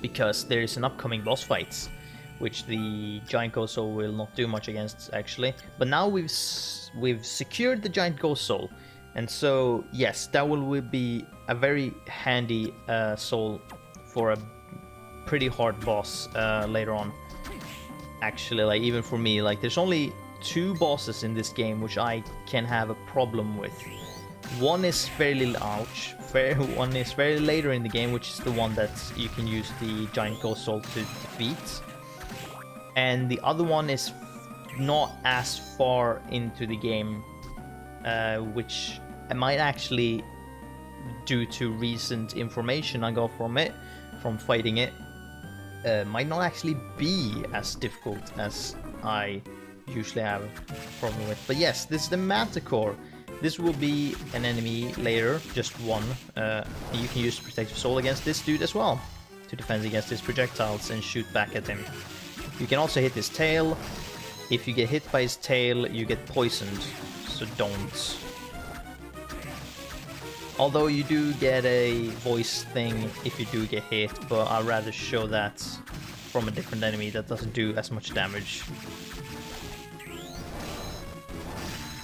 because there is an upcoming boss fight, which the giant ghost soul will not do much against actually. But now we've secured the giant ghost soul, and so yes, that will be a very handy soul for a pretty hard boss later on. Actually, like even for me, like there's only 2 bosses in this game which I can have a problem with. One is fairly one is very later in the game, which is the one that you can use the giant ghost soul to defeat, and the other one is not as far into the game, which I might actually, due to recent information I got from fighting it, might not actually be as difficult as I usually have a problem with. But yes, this is the Manticore. This will be an enemy later, just one. And you can use Protective Soul against this dude as well, to defend against his projectiles and shoot back at him. You can also hit his tail. If you get hit by his tail, you get poisoned, so don't. Although you do get a voice thing if you do get hit, but I'd rather show that from a different enemy that doesn't do as much damage.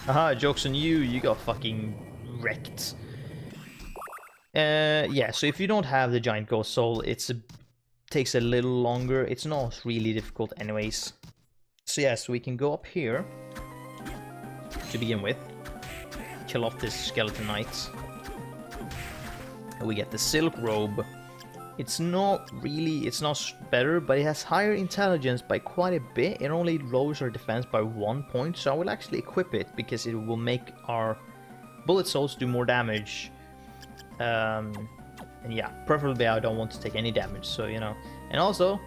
Haha, joke's on you, you got fucking wrecked. Yeah, so if you don't have the giant ghost soul, takes a little longer. It's not really difficult anyways. So yeah, so we can go up here to begin with, kill off this skeleton knight. And we get the silk robe. It's not better, but it has higher intelligence by quite a bit. It only lowers our defense by 1 point, so I will actually equip it because it will make our bullet souls do more damage. And yeah, preferably I don't want to take any damage, so you know. And also,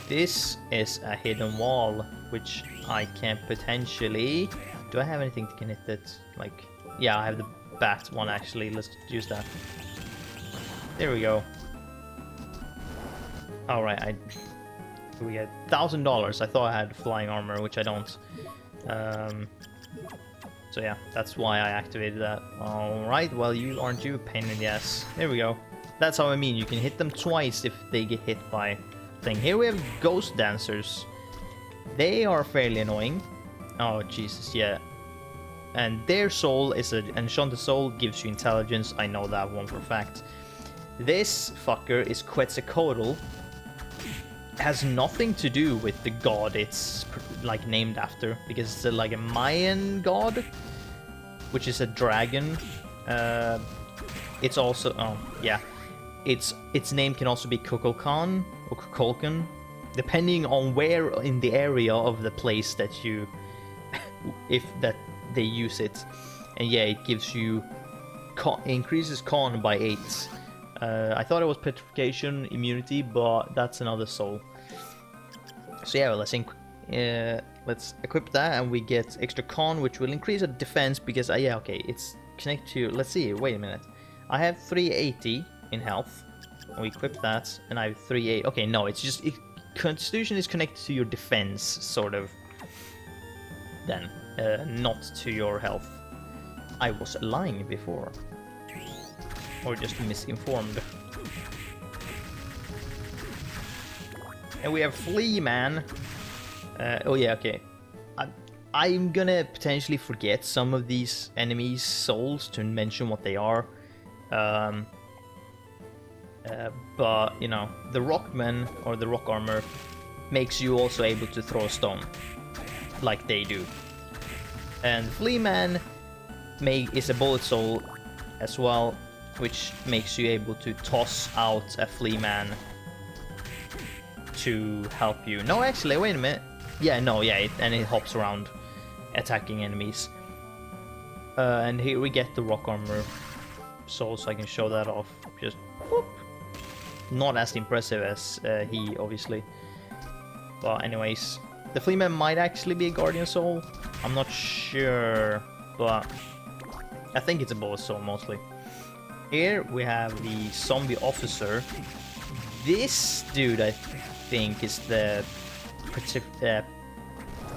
this is a hidden wall, which I can potentially... Do I have anything that can hit that? Like, yeah, I have the bat one actually. Let's use that. There we go. Alright, we get $1,000. I thought I had flying armor, which I don't. So yeah, that's why I activated that. Alright, well, aren't you a pain in the ass? There we go. That's how I mean, you can hit them twice if they get hit by thing. Here we have ghost dancers. They are fairly annoying. Oh, Jesus, yeah. And their soul is an enchanted soul, gives you intelligence. I know that one for a fact. This fucker is Quetzalcoatl. Has nothing to do with the god it's like named after, because it's like a Mayan god, which is a dragon. It's also its name can also be Kukulkan or Kukulkan, depending on where in the area of the place that you that they use it. And yeah, it gives you increases con by 8. I thought it was petrification immunity, but that's another soul. So yeah, well, let's equip that, and we get extra con, which will increase our defense because yeah, okay, it's connected to. Let's see. Wait a minute. I have 380 in health, and we equip that, and I have 380. Okay, no, it's just Constitution is connected to your defense, sort of. Then, not to your health. I was lying before. Or just misinformed. And we have Flea Man. Oh yeah, okay. I'm gonna potentially forget some of these enemies' souls to mention what they are. But, you know, the Rockman, or the Rock Armor, makes you also able to throw a stone. Like they do. And Flea Man is a bullet soul as well, which makes you able to toss out a flea man to help you. No, actually, wait a minute. Yeah, no, yeah, and it hops around attacking enemies. And here we get the rock armor soul, so I can show that off. Just whoop. Not as impressive as he, obviously. But anyways, the flea man might actually be a guardian soul. I'm not sure, but I think it's a bullet soul mostly. Here we have the zombie officer. This dude, I think, is the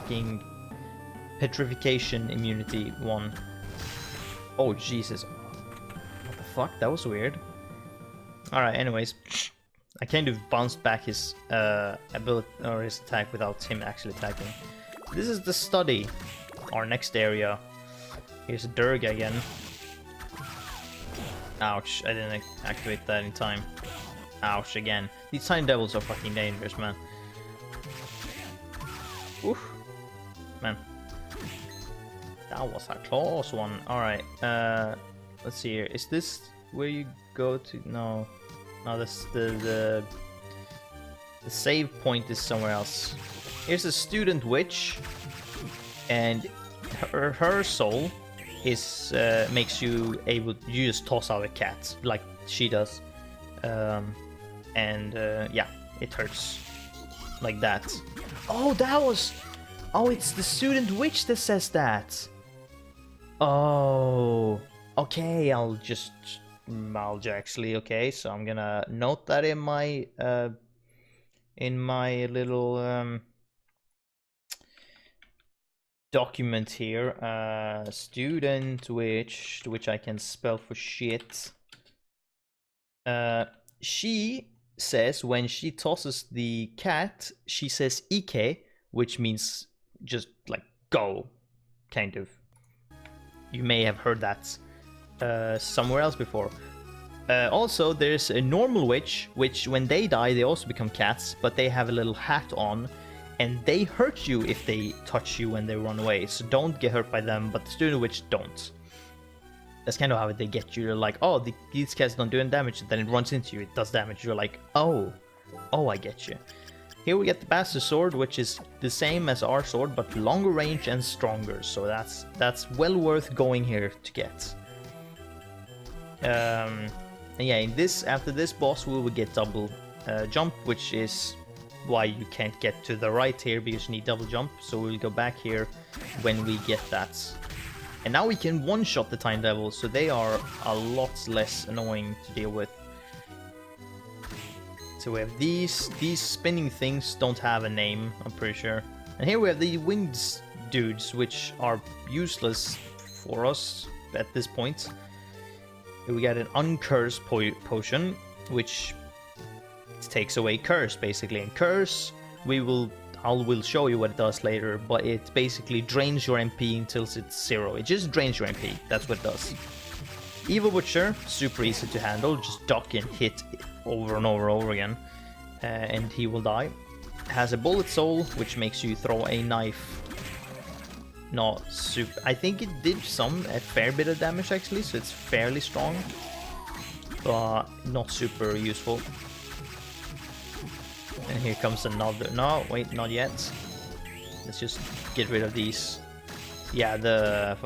fucking petrification immunity one. Oh, Jesus. What the fuck? That was weird. Alright, anyways. I kind of bounced back his ability or his attack without him actually attacking. This is the study, our next area. Here's Durga again. Ouch, I didn't activate that in time. Ouch, again. These Time Devils are fucking dangerous, man. Oof. Man. That was a close one. Alright, let's see here. Is this where you go to? No. No, this the save point is somewhere else. Here's a student witch, and her soul is makes you able to just toss out a cat like she does, and yeah, it hurts like that. Oh, that was. Oh, it's the student witch that says that. Oh, okay. I'll actually, okay. So I'm gonna note that in my little document here. Student witch, which I can spell for shit. She says when she tosses the cat, she says "Ike," which means just like go, kind of. You may have heard that somewhere else before. Also, there's a normal witch, which when they die, they also become cats, but they have a little hat on, and they hurt you if they touch you when they run away. So don't get hurt by them, but the student witch don't. That's kind of how they get you. You're like, oh, these cats don't do any damage, then it runs into you, it does damage. You're like, oh, I get you. Here we get the Bastard Sword, which is the same as our sword, but longer range and stronger. So that's well worth going here to get. And yeah, after this boss, we will get double jump, which is why you can't get to the right here, because you need double jump. So we'll go back here when we get that. And now we can one-shot the Time Devils, so they are a lot less annoying to deal with. So we have these spinning things don't have a name, I'm pretty sure. And here we have the winged dudes, which are useless for us at this point. Here we got an uncursed potion, which takes away curse, basically. And curse, I will show you what it does later, but it basically drains your MP until it's 0. It just drains your MP, that's what it does. Evil Butcher, super easy to handle, just duck and hit over and over and over again, and he will die. Has a bullet soul, which makes you throw a knife. Not super. I think it did a fair bit of damage actually, so it's fairly strong, but not super useful. And here comes another. No, wait, not yet. Let's just get rid of these. Yeah, the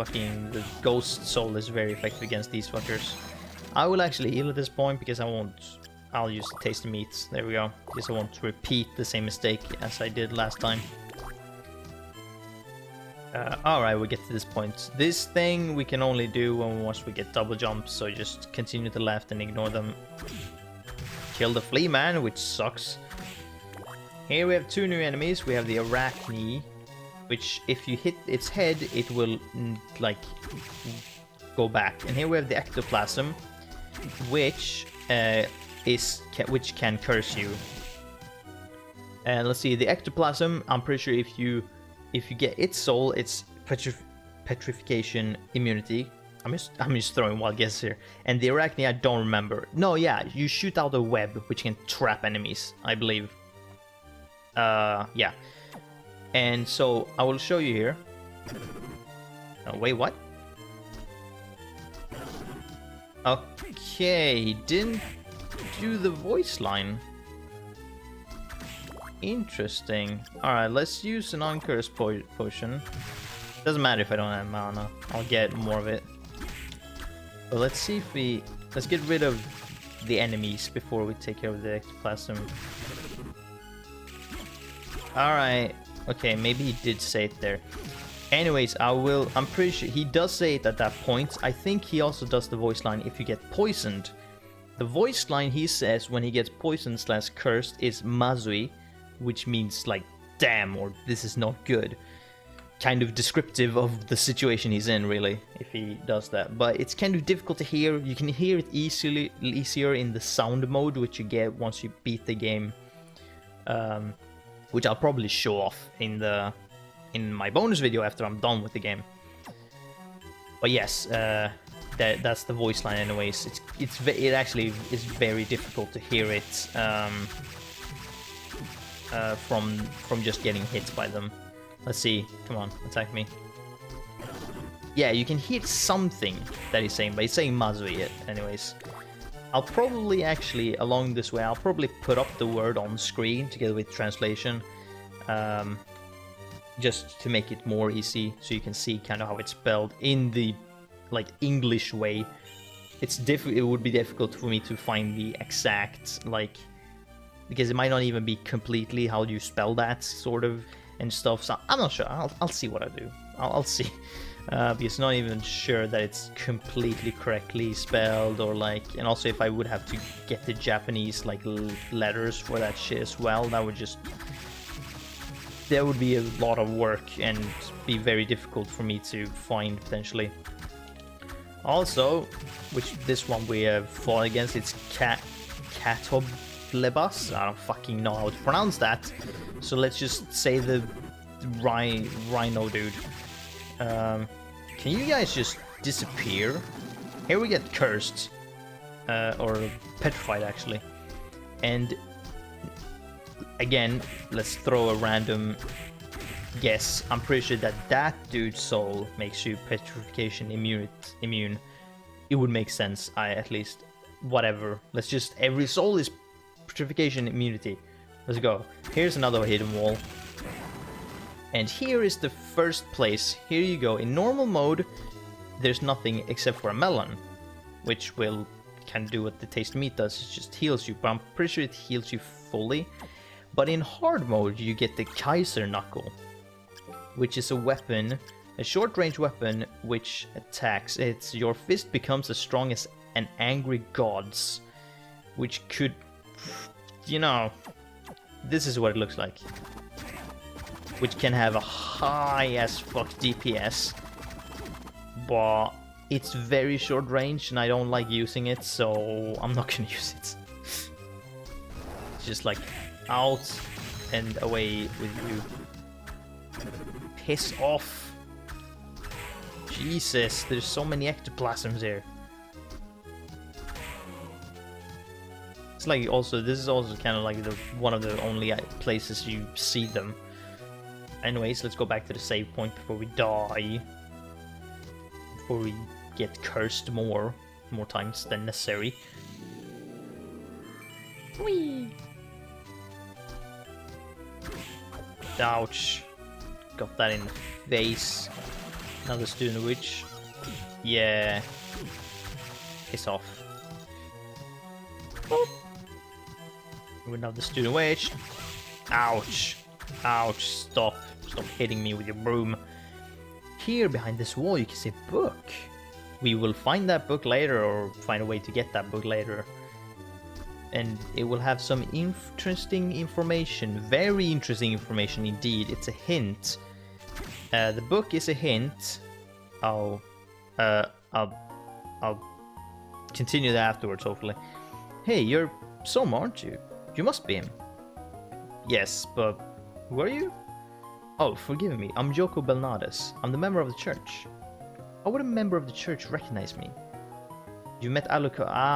ghost soul is very effective against these fuckers. I will actually heal at this point because I'll use the tasty meats. There we go. Because I won't repeat the same mistake as I did last time. Alright, we get to this point. This thing we can only do once we get double jumps, so just continue to the left and ignore them. Kill the flea man, which sucks. Here we have two new enemies. We have the Arachne, which if you hit its head, it will like go back. And here we have the Ectoplasm, which can curse you. And let's see, the Ectoplasm, I'm pretty sure if you get its soul, it's petrification immunity. I'm just throwing wild guesses here. And the Arachne, I don't remember. No, yeah, you shoot out a web which can trap enemies, I believe. Yeah. And so I will show you here. Oh, wait, what? Okay, didn't do the voice line. Interesting. Alright, let's use an uncursed potion. Doesn't matter if I don't have mana. I'll get more of it. But let's see if let's get rid of the enemies before we take care of the ectoplasm. Alright. Okay, maybe he did say it there. Anyways, I'm pretty sure he does say it at that point. I think he also does the voice line if you get poisoned. The voice line he says when he gets poisoned / cursed is Mazui, which means like damn or this is not good. kind of descriptive of the situation he's in, really, if he does that. But it's kind of difficult to hear. You can hear it easier in the sound mode, which you get once you beat the game, which I'll probably show off in my bonus video after I'm done with the game. But yes, that's the voice line anyways. It actually is very difficult to hear it from just getting hit by them. Let's see. Come on, attack me. Yeah, you can hear something that he's saying, but he's saying Mazui anyways. I'll probably actually, along this way, I'll probably put up the word on screen together with translation. Just to make it more easy, so you can see kind of how it's spelled in the like English way. It would be difficult for me to find the exact, like, because it might not even be completely how you spell that sort of and stuff. So I'm not sure. I'll see what I do. I'll see. Because I'm not even sure that it's completely correctly spelled, or like, and also if I would have to get the Japanese like letters for that shit as well, that would be a lot of work and be very difficult for me to find potentially. Also, which this one we have fought against, it's Catoblebus. I don't fucking know how to pronounce that. So let's just say the rhino dude. Can you guys just disappear? Here we get cursed. Or petrified actually. And again, let's throw a random guess. I'm pretty sure that dude's soul makes you petrification immune. It would make sense, at least. Whatever. Let's just, every soul is petrification immunity. Let's go. Here's another hidden wall. And here is the first place. Here you go. In normal mode, there's nothing except for a melon, which will kind of do what the taste meat does. It just heals you, but I'm pretty sure it heals you fully. But in hard mode, you get the Kaiser Knuckle, which is a weapon, a short-range weapon which attacks. Your fist becomes as strong as an angry god's, which could, you know, this is what it looks like. Which can have a high as fuck DPS, but it's very short range and I don't like using it, so I'm not gonna use it. It's just like out and away with you. Piss off. Jesus, there's so many ectoplasms here. It's like also, this is also kind of like one of the only places you see them. Anyways, let's go back to the save point before we die. Before we get cursed more times than necessary. Whee! Ouch. Got that in the face. Another student witch. Yeah. Piss off. Boop. Another student witch. Ouch. Ouch. Stop hitting me with your broom. Here behind this wall you can see a book. We will find that book later, or find a way to get that book later. And it will have some interesting information. Very interesting information indeed. It's a hint. The book is a hint. I'll continue that afterwards, hopefully. Hey, you're Soma, aren't you? You must be him. Yes, but who are you? Oh, forgive me. I'm Joko Belnades. I'm the member of the church. How would a member of the church recognize me? You met Genya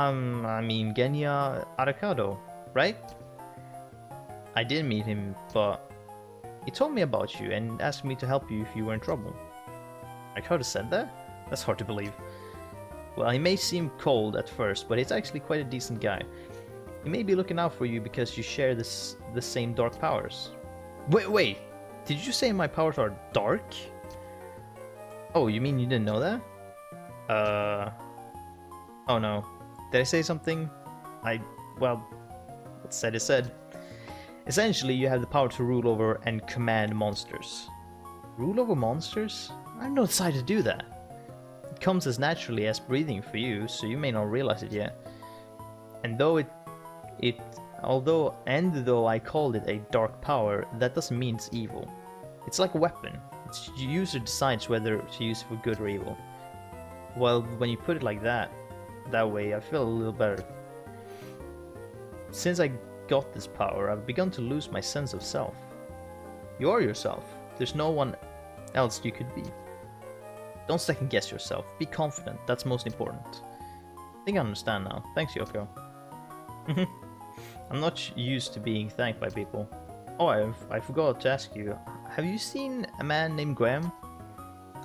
Aracado, right? I did meet him, but he told me about you and asked me to help you if you were in trouble. Aracado said that? That's hard to believe. Well, he may seem cold at first, but he's actually quite a decent guy. He may be looking out for you because you share the same dark powers. Wait! Did you say my powers are dark? Oh, you mean you didn't know that? Oh no. Did I say something? Well, what's said is said. Essentially, you have the power to rule over and command monsters. Rule over monsters? I have no desire to do that. It comes as naturally as breathing for you, so you may not realize it yet. And though though I called it a dark power, that doesn't mean it's evil. It's like a weapon. It's the user decides whether to use it for good or evil. Well, when you put it like that way, I feel a little better. Since I got this power, I've begun to lose my sense of self. You are yourself. There's no one else you could be. Don't second guess yourself. Be confident. That's most important. I think I understand now. Thanks, Yoko. I'm not used to being thanked by people. Oh, I forgot to ask you. Have you seen a man named Graham?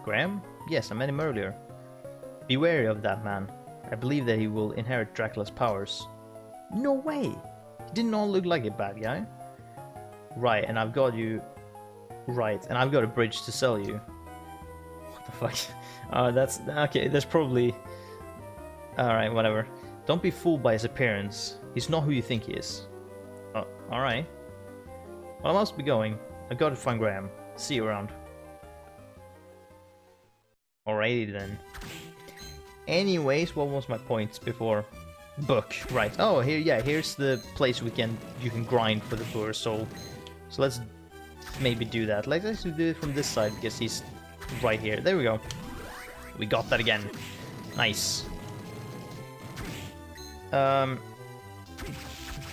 Graham? Yes, I met him earlier. Be wary of that man. I believe that he will inherit Dracula's powers. No way! He did not look like a bad guy. Right, and I've got you... Right, and I've got a bridge to sell you. What the fuck? That's... Okay, that's probably... Alright, whatever. Don't be fooled by his appearance. He's not who you think he is. Oh, alright. Well, I must be going. I've got to find Graham. See you around. Alrighty then. Anyways, what was my point before? Book, right. Oh, here, yeah, here's the place you can grind for the poor soul. So let's maybe do that. Let's actually do it from this side because he's right here. There we go. We got that again. Nice.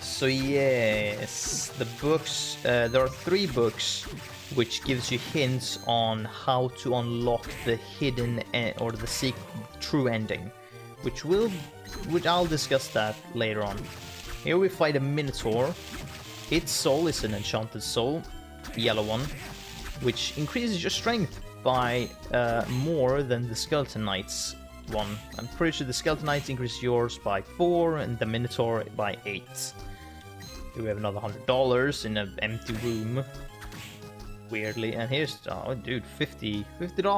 So yes, the books, there are 3 books which gives you hints on how to unlock the hidden or the true ending, which I'll discuss that later on. Here we fight a Minotaur. Its soul is an enchanted soul, the yellow one, which increases your strength by more than the Skeleton Knight's one. I'm pretty sure the Skeleton Knights increase yours by 4 and the Minotaur by 8. Here we have another $100 in an empty room. Weirdly, and here's, oh dude, $50,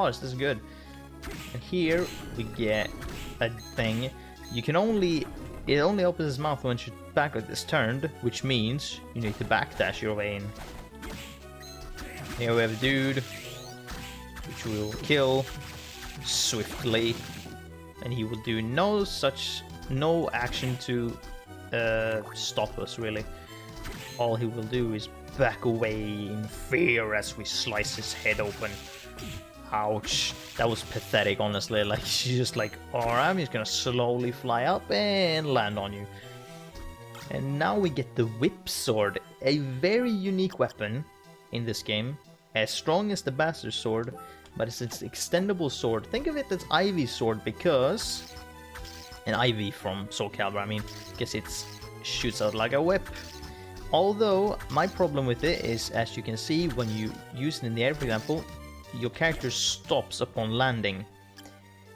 this is good. And here we get a thing. You can only, it only opens its mouth when your backlight is turned, which means you need to backdash your way in. Here we have a dude, which we will kill swiftly, and he will do no action to stop us really. All he will do is back away in fear as we slice his head open. Ouch. That was pathetic, honestly. Like, she's just like, alright, I'm just gonna slowly fly up and land on you. And now we get the Whip Sword, a very unique weapon in this game. As strong as the Bastard Sword, but it's an extendable sword. Think of it as Ivy's sword because... An Ivy from Soul Calibur, I mean, because it shoots out like a whip. Although, my problem with it is, as you can see, when you use it in the air, for example, your character stops upon landing.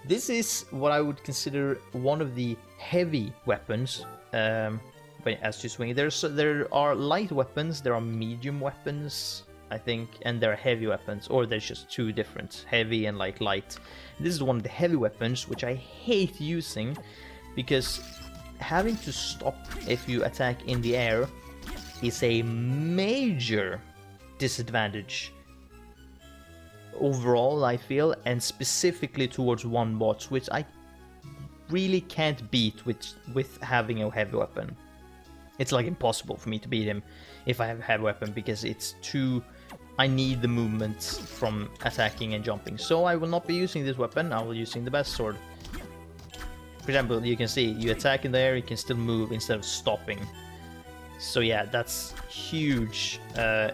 This is what I would consider one of the heavy weapons, as you swing. There are light weapons, there are medium weapons, I think, and there are heavy weapons, or there's just 2 different, heavy and like light. This is one of the heavy weapons, which I hate using, because having to stop if you attack in the air is a major disadvantage overall, I feel, and specifically towards one bot, which I really can't beat with having a heavy weapon. It's like impossible for me to beat him if I have a heavy weapon, because it's too... I need the movement from attacking and jumping. So I will not be using this weapon, I will be using the best sword. For example, you can see, you attack in the air, you can still move instead of stopping. So yeah, that's huge.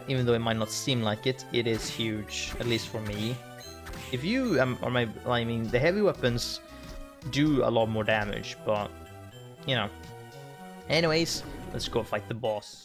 Even though it might not seem like it, it is huge, at least for me. If you, I mean, the heavy weapons do a lot more damage, but, you know. Anyways, let's go fight the boss.